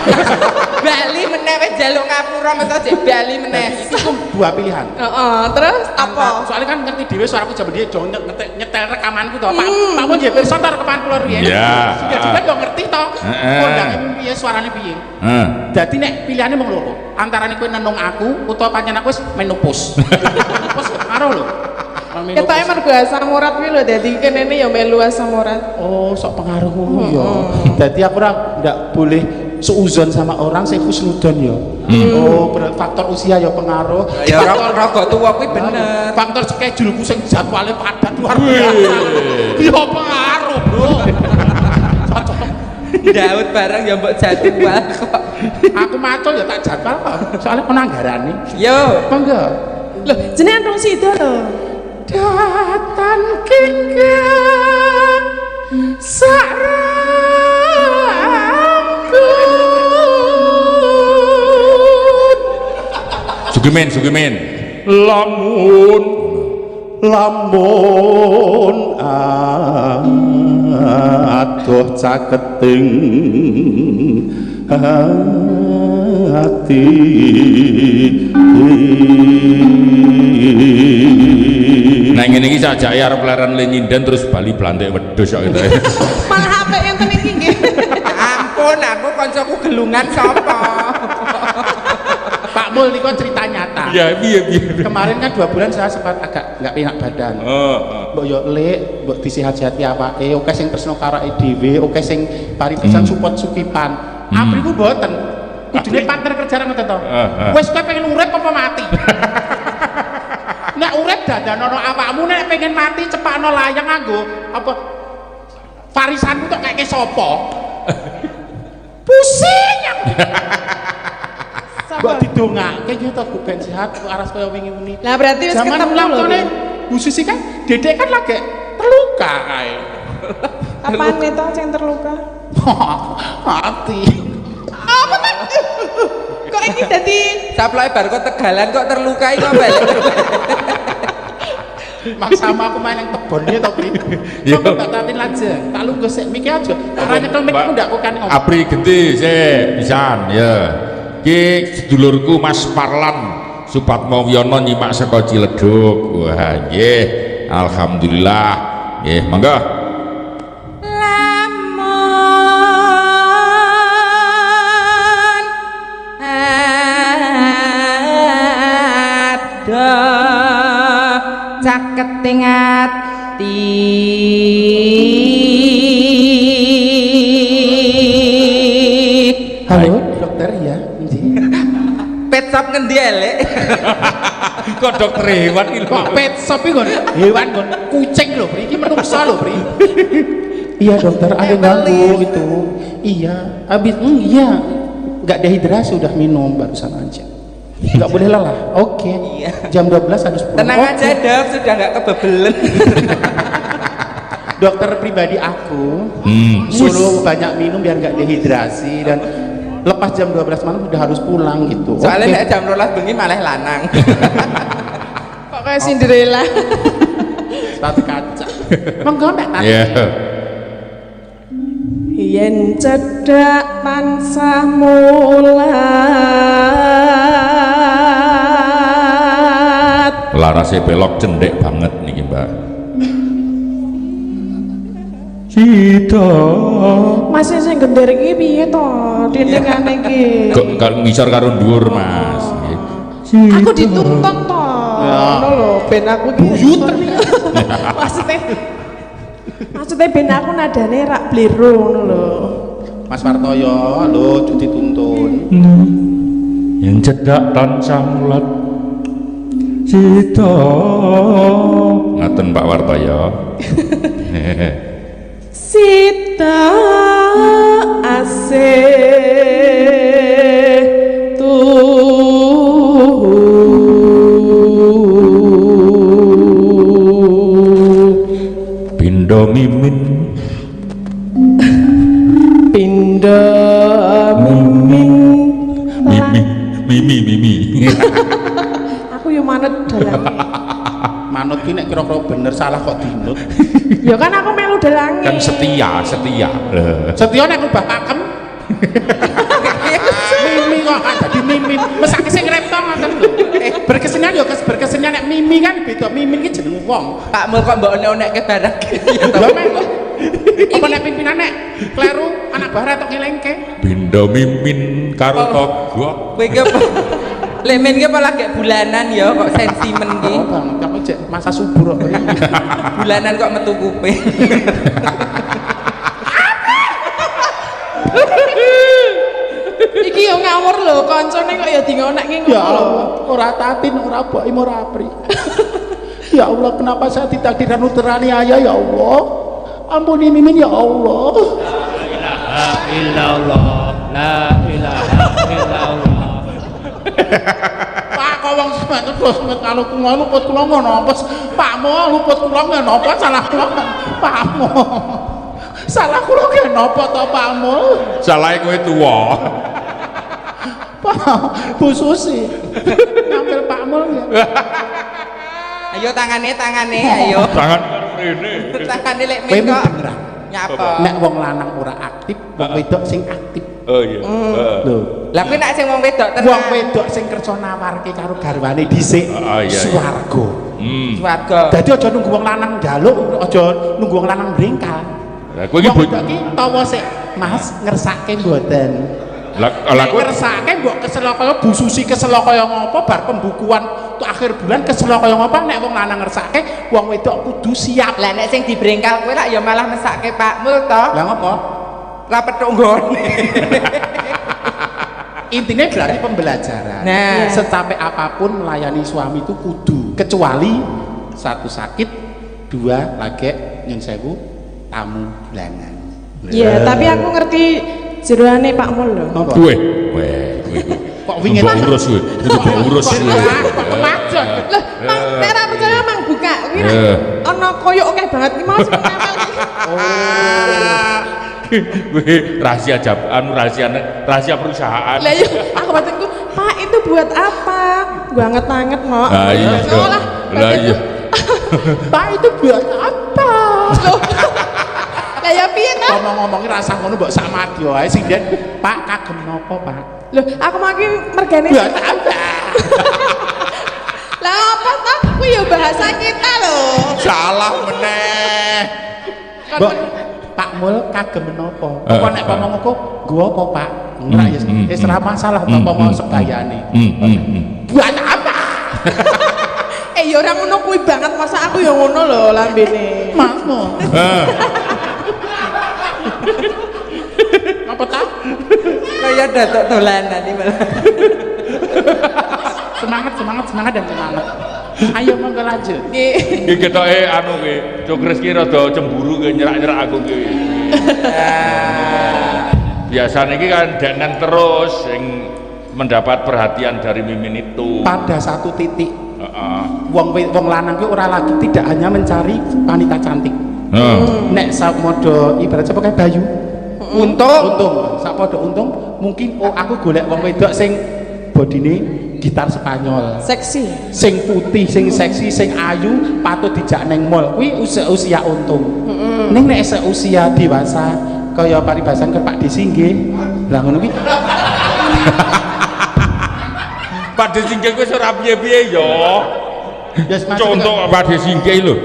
Bali meneh wis njaluk ngapura mesti jek bali meneh. Itu dua pilihan. Heeh, terus apa? Soalnya kan ngerti dhewe suaraku jaman dia jong nyetel rekamanku to. Pak mun nggih pirsa to rekaman kula riyen. Iya. Sudah juga yo ngerti to. Heeh. Kondange piye suarane piye. Dadi nek pilihane mung loro. Antarane kowe nenung aku utawa pancen aku wis menopause. Menopause karo lho. Ketoke mergo asam urat kuwi lho dadi kenene ya melu asam urat. Oh, sok pengaruh ngono ya. Dadi aku ora ndak boleh seuzon sama orang sing husnudon ya. Oh, faktor usia ya pengaruh. Ya rokok tuwa kuwi bener. Faktor schedule ku sing jadwale padat luar biasa. Ya pengaruh, Bro. Cocok. Daud bareng ya mbok jadwal kok. Aku macul ya tak jadwal kok. Soalnya penanggarane. Yo, Apa enggak? Loh, jenenge Antung Sida lho. Datan kinggang sarangkut. Sugimin. Lamun adoh caketing ati Nah ngene iki sajake arep leren le nyinden terus bali blantek wedhus kok gitu. Malah apik enten iki nggih. ampun aku kancaku gelungan sapa? Pak Mul niku cerita nyata. Ya piye. Kemarin kan 2 bulan saya sempat agak nggak enak badan. Mbok yo lek, mbok disihati awake, oke sing tresno karake dhewe, oke sing paripisan support sukipan. Apri ku mboten. Kudune partner kerja ngoten to. Wis kowe pengen urip apa mati? Nek urip dadanono awakmu, nek pengen mati cepakno layang nganggo apa varisanmu tok kayake sapa? Pusing aku. Mbok didongake yo to Bu ben sehat kok aras kaya wingi-wingi. Lah berarti wis Zaman ketemu ulang lho. tahunnya Bu Susi kan Dedek kan lagi terluka kae. Apane to sing terluka? Mati. Apa kan? Kok iki dadi Saploke bar kok Tegalan kok terlukai kok balik. Mak sama aku main yang tebon dia tau Pri. Kok mbak Tatin lajeng. Tak lungguh sik mikir aja. Karena nyekel mikirku ndak kok kan ngomong. Apri gede sik pisan ya. Ki sedulurku Mas Parlan Supatmo Wiono nyimak saka Ciledug. Wah nggih. alhamdulillah. Nggih, monggo. Caketing ati Halo, dokter ya. pet shop ngendi elek Kok dokter hewan iki Kok pet shop iki kon? Hewan kon, kucing lho, Pri. Iki menungsa lho, Pri. Iya, dokter, ada ganggu itu. Iya, habis iya. Enggak dehidrasi udah minum barusan aja. Enggak boleh lelah. Oke. Iya. Jam 12 harus pulang. tenang Oke. aja dok sudah nggak kebebelen Dokter pribadi aku Hmm. suruh banyak minum biar nggak dehidrasi dan lepas jam 12 malam udah harus pulang gitu. soalnya Oke. nek jam 12 bengi malah lanang Kok kayak Cinderella. Sepatu kaca. Monggo Mbak Tati. Ya. Yen cedhak tansah mulat. Larase belok cendek banget niki, Mbak. Cita. Masih sing gender iki piye to? Dindingane iki. Kok ngisor karo dhuwur, Mas. Nggih. Aku dituntut to. Ngono lho, ben aku iki buyut. Maksudnya ben aku nadane rak blero ngono lho. Mas Wartoyo, lho cuti tuntun. Yang cedak tansah mulat cita. Ngaten Pak Wartoyo. Sita asih Pindo mimin Pindo mimin mimi aku yo manut dalang. Manut ki nek kira-kira bener salah kok dinut. Ya kan aku melu dalange. kan setia Setia nek rubah pakem. Mimi kok kan dadi mimin. Mesake sing reptong ngoten lho. Berkesenian yo berkesenian nek mimi kan beda. Mimin ki jeneng wong. Pak Mul kok mbok onek-onek barang Lha mek apa nek pimpinan nek kleru anak barat tok ngelengke. Pindo mimin karo togok. kowe iki apa lemen ki apa lagi bulanan ya kok sentimen ki Oh banget kamu cek masa subur kok. bulanan kok metu kuping Iki yo ngawur lho, kancane kok ya dingonek-ngonek Ya Allah, ora tatin, ora boim, ora apri. Ya Allah, kenapa saya ditakdirkan teraniaya ya Allah? Ampuni mimin ya Allah. Pak kok wong semet terus semet kalau kula luput kula ngono apa? Pak mo luput kula ngono apa salah kula? Pak mo. Salah kula ki napa to Pak mo? Salahe kowe tuwa. Pak Bu Susi. Ngambil Pak mo ya. ayo tangane ayo Tangan rene. tangane lek Kowe men kok beneran. nyapa Nek wong lanang ora aktif, wong wedok sing aktif. Oh iya. Lho. lah kuwi nek sing wong wedok Wong tenan wedok sing kerja nawarke karo garwane dhisik Ah, iya, iya. swarga. swarga Dadi aja nunggu wong lanang njaluk, aja nunggu wong lanang brengkal. Lah kowe iki Wong wedok iki tawa sik, Mas, ngersake mboten. lah Nek kowe ngersake mbok kesel kaya Bu Susi kesel kaya ngopo bar pembukuan tuh akhir bulan kesel kaya ngopo nek wong lanang ngersake, wong wedok kudu siap. lah nek sing dibrengkal kowe lak ya malah mesake Pak Mul to Lah ngopo? ra petuk nggone Intinya berarti pembelajaran. Nah. Secapek apapun melayani suami itu kudu, kecuali satu sakit, dua lagi nyun sewu tamu bulanan. Iya, tapi aku ngerti jeroane Pak Mul lho. Napa? kowe Kok wingin mbok urus kowe kudu mbok urus Kok kowe. kok kemajon. Loh, Mang, nek ora percaya mang buka. Kuwi ana koyo akeh banget iki mau sing ngapal iki. Kowe rahasia rahasia perusahaan. Lah yo aku batinku, Pak itu buat apa? Gua anget-anget no. Lah iya. Oh, lah. Lah iya. Pak itu buat apa? Loh. Lah ya piye ta? Ngomong-ngomongin rasa ngono mbok sak madya ae sing den Pak kagem napa, Pak? Loh, aku mau ki mergane. Buat apa? Lah apa ta? Kuwi kuwi ya bahasa kita lho. Salah meneh. Mbok Pak Mul kagem menapa? Apa nek ngomong kok gua apa Pak? Enggak ya wis ora masalah apa mau sebayane. Buat apa? Ya ora ngono kuwi banget masa aku ya ngono lho lambene. Makmu. Apa ta? Kaya datuk dolanan iki malah. Semangat dan semangat. Ayo monggo lanjut. Iki ketoke anu ki, Cokres ki rada cemburu ki nyerak-nyerak aku ki. Biasanya iki kan dengan terus yang mendapat perhatian dari Mimin itu. Pada satu titik, wong lanang ki ora lagi tidak hanya mencari wanita cantik. Nek sakmodo ibarat apa kayak Bayu. Untung, sakmodo untung mungkin aku golek wong wedok sing bodine gitar Spanyol. Seksi. Sing putih, sing seksi, sing ayu, patut dijak neng mall. Kuwi usia untung. Ning nek seusia dewasa kaya paribasan ke Pak Desi nggih. Lah ngono kuwi. Pak Desi nggih wis ora piye-piye ya. Ya Contoh Pak Desi nggih lho.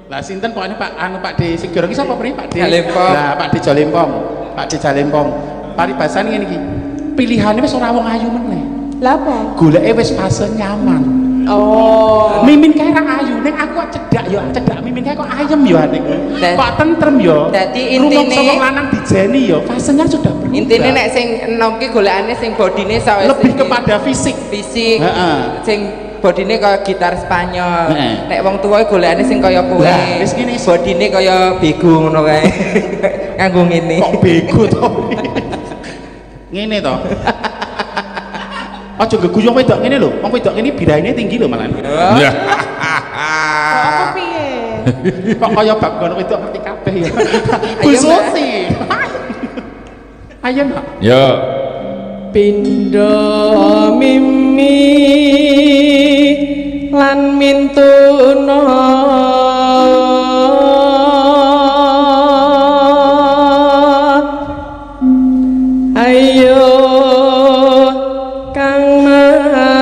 Lah sinten pokoknya Pak D Sigoro ki sapa pri Pak D? Jalempong. Lah Pak D Jalempong. Pak D Jalempong. Paribasan ngene iki. Pilihane wis ora wong ayu meneh. Lah apa? Goleke wis fase nyaman. Oh. Mimin kae ra ayu, ning aku cedak ya, cedak Mimin kae kok ayem ya ning. Kok tentrem ya. Dadi Rumong intine wong lanang dijeni ya, fasenya sudah berubah. intine nek sing enom ki golekane sing bodine sawise lebih kepada fisik. fisik. Heeh. Sing bodine kaya gitar Spanyol. Heeh. Nek wong tuwa golekane sing kaya kowe. Lah, wis ngene, bodine kaya bego ngono kae. Nganggo ngene. Kok bego to. Ngene to. Aja geguyung wedok ngene lho. Wong wedok ngene biraine tinggi lho malah. Ya. Apa piye? Kok kaya bab ngono wedok ngerti kabeh ya. Ayo, Khususi. Ayo nak. Ya. Pindha mimi lan mintuna ayo Kang Mas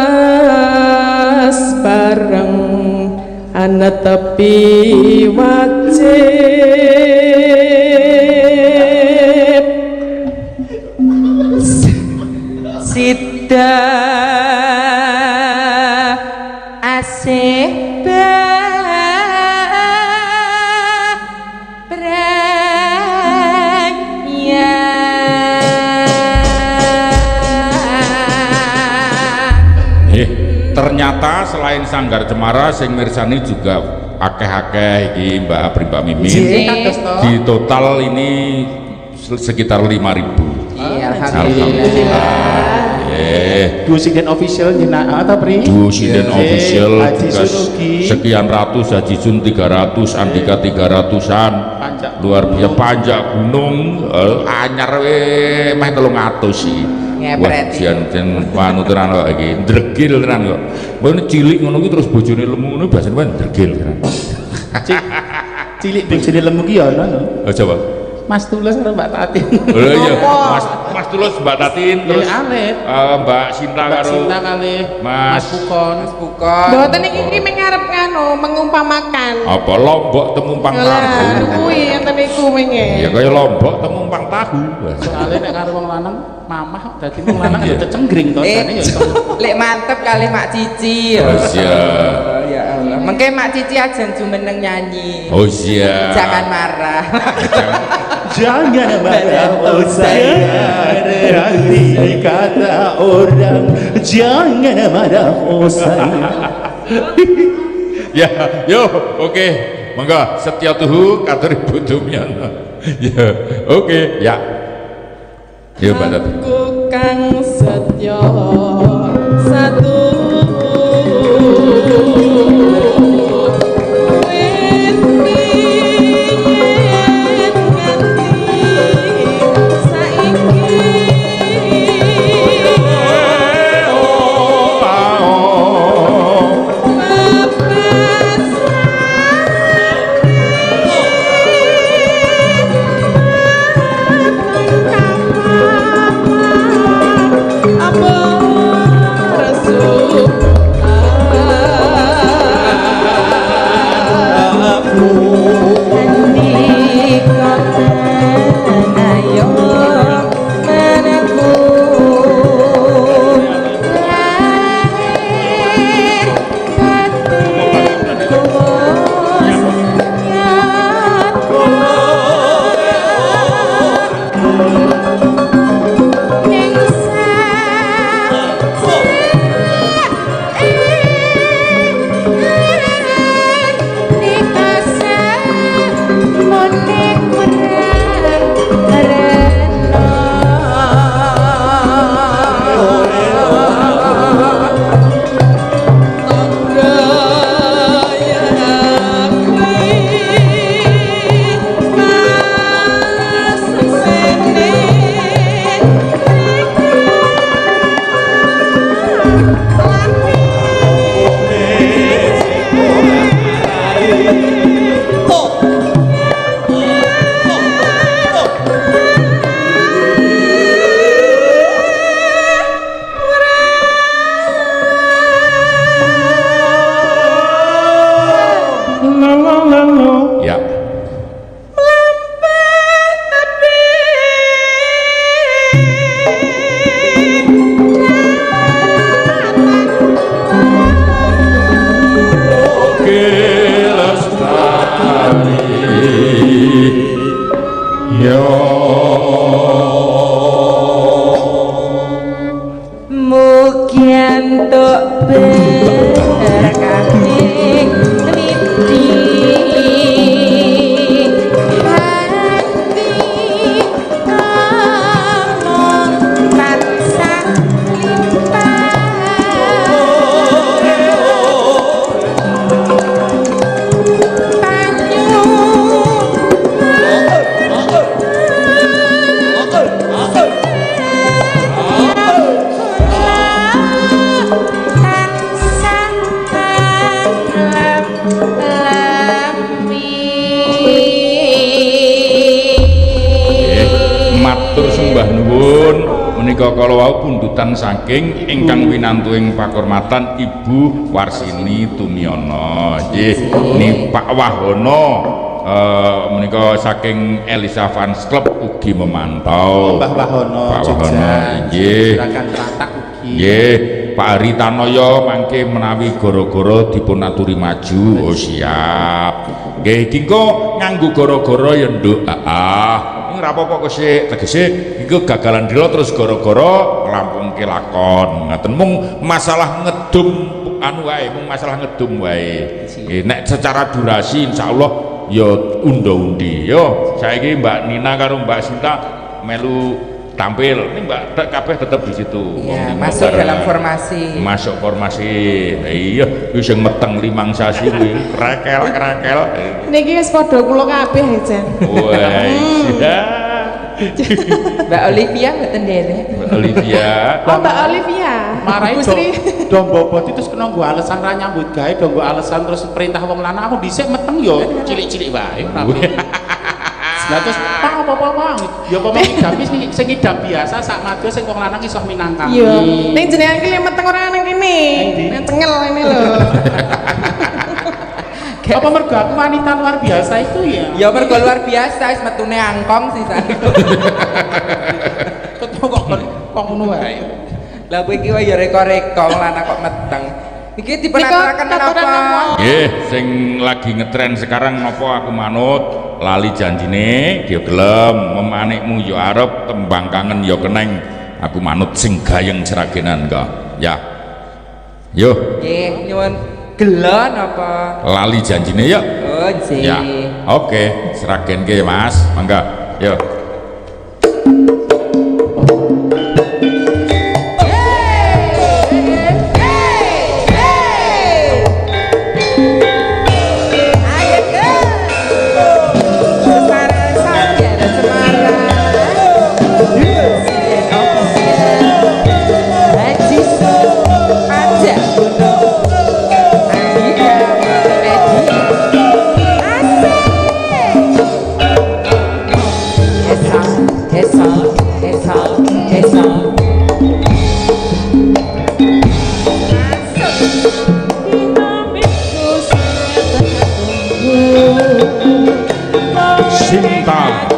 bareng ana tepi wajib Sida asih Ternyata selain Sanggar Cemara sing mirsani juga akeh-akeh iki Mbak Apri Mbak Mimin. Di total ini sekitar 5.000. Iya, Alhamdulillah. Dua sinden official nyenak atau pri? Dua sinden official Haji juga Sunugi. sekian ratus, Haji Jun 300, Andika 300-an. Panjak Luar biasa panjak gunung anyar meh 300 sih. Ngepret. Jan panu tenan kok iki, ndregil tenan kok. Mbok cilik ngono ki terus bojone lemu ngono biasane kan ndregil tenan. Cilik bojone lemu ki ya ono lho. Oh coba. Mas Tulus karo Mbak Tatin. Oh iya, Mas Tulus Mbak Tatin terus Alit. Mbak Sinta Mbak karo Sinta kali Mas Pukon. Bukan. Mboten iki mengarep nganu mengumpamakan. apa Lombok temumpang Lah, tahu. kuwi enten iku wingi. Ya kaya Lombok temumpang tahu. Soalnya nek karo wong lanang mamah dadi wong lanang ya cecenggring to jane ya iso. Lek mantep kali Mak Cici. Oh iya. Ya Allah. Mengke Mak Cici aja jumeneng nyanyi. Oh iya. Jangan marah. Jangan marah oh saya berarti kata orang jangan marah oh saya. Ya, yo, oke. Monggo Setya Tuhu katur Ibu Dumyana. Ya, oke, ya. Yo Mbak Tati. Aku kang setya satu mugi antuk berkah ing niti hati among tansah limpah sembah nuwun menika kala wau pundutan saking ingkang winantuing pakurmatan Ibu Warsini Tumiana nggih ni Pak Wahono menika saking Elisa Fans Club ugi memantau Mbah Wahono Pak Wahono nggih silakan ratak ugi nggih Pak Ari Tanoyo mangke menawi goro-goro dipun aturi maju oh siap nggih iki kok nganggo goro-goro ya nduk ora apa-apa kesik tegese iku gagalan dilo terus gara-gara nglampungke lakon ngaten mung masalah ngedum anu wae mung masalah ngedum wae nek secara durasi insyaallah ya unda-undi yo saiki Mbak Nina karo Mbak Sinta melu tampil ini Mbak kabeh tetep di situ ya, masuk dalam formasi iya wis sing meteng 5 sasi kuwi krekel niki wis padha kula kabeh ya Jan Mbak Olivia mboten nderek Mbak Olivia Mbak Olivia marai Bu Sri do bobot itu kena nggo alasan ra nyambut gawe do nggo alasan terus perintah wong lanang aku dhisik meteng yo cilik-cilik wae lah terus apa ya apa ngidam sing ngidam biasa sak madu sing wong lanang iso minangkani iya ning jenengan iki meteng ora nang kene nang cengel ini lho apa mergo aku wanita luar biasa itu ya ya mergo luar biasa wis metune angkong sisan ketemu kok ngono wae lah kowe iki ya reko-reko lanang kok meteng iki dipenaturaken napa nggih sing lagi ngetren sekarang napa aku manut lali janjine dia gelem memanikmu yo arep tembang kangen yo keneng aku manut sing gayeng seragenan kok ya yo nggih nyuwun gelon apa lali janjine ya oh nggih ya oke seragenke Mas mangga yo Sinta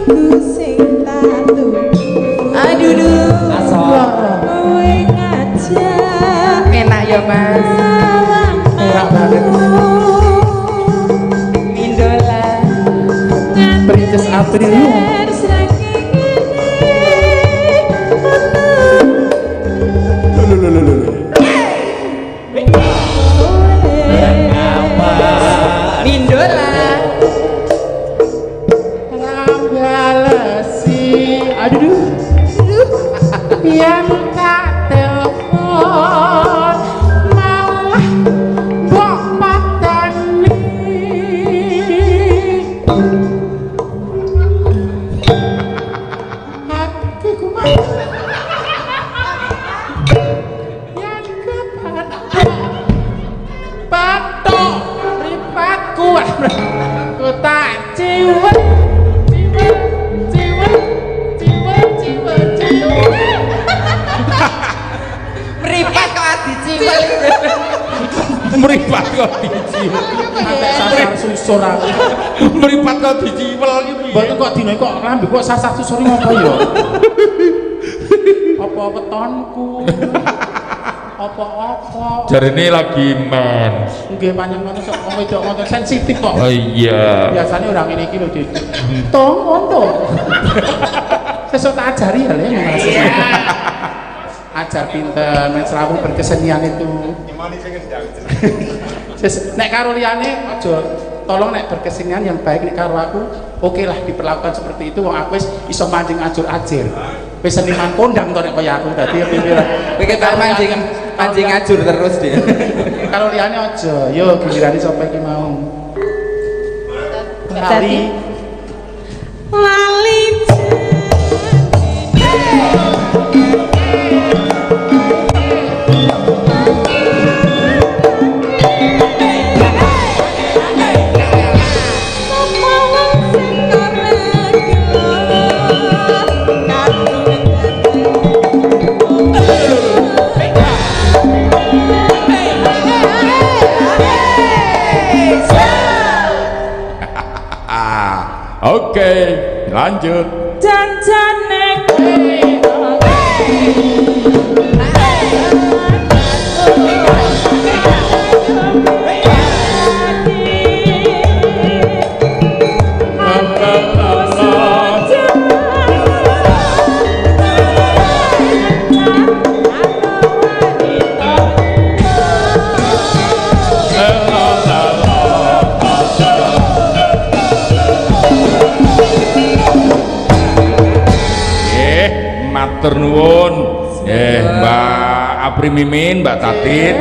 lagu sing tak tunggu. Aduh duh, kowe ngajak Enak ya Mas. Enak banget. Mindola. Perintis April lu. Mindola. Rambalesi. Aduh. Yang tak telepon malah mbok pateni. Hati ku mah yang kepatok ripatku ku tak ciwet Meripat kok diciwel. Meripat kok diciwel. sampai sasar susur aku. Meripat kok diciwel iki piye? Mbok kok dino kok lambe kok sasar susur ngopo ya? Apa wetonku? Apa-apa? Jarene lagi mens. Nggih panjang ngono sok wong wedok ngono sensitif kok. Oh iya. Biasanya orang ini iki lho, Dik. Tong. Sesuk tak ajari ya, Le, Mas. Ajar pinter, men selalu berkesenian itu. Nek karo liyane aja tolong nek berkesenian yang baik nek karo aku, oke lah diperlakukan seperti itu wong aku wis iso mancing ajur-ajur. Wis seniman kondang to nek kaya aku dadi piye lah. Kowe ketok mancing ajur terus dia. Karo liyane aja, yo gilirane sapa iki mau. Lali Lali Oke, lanjut. janjane Matur nuwun. Mbak Apri Mimin, Mbak Tatit.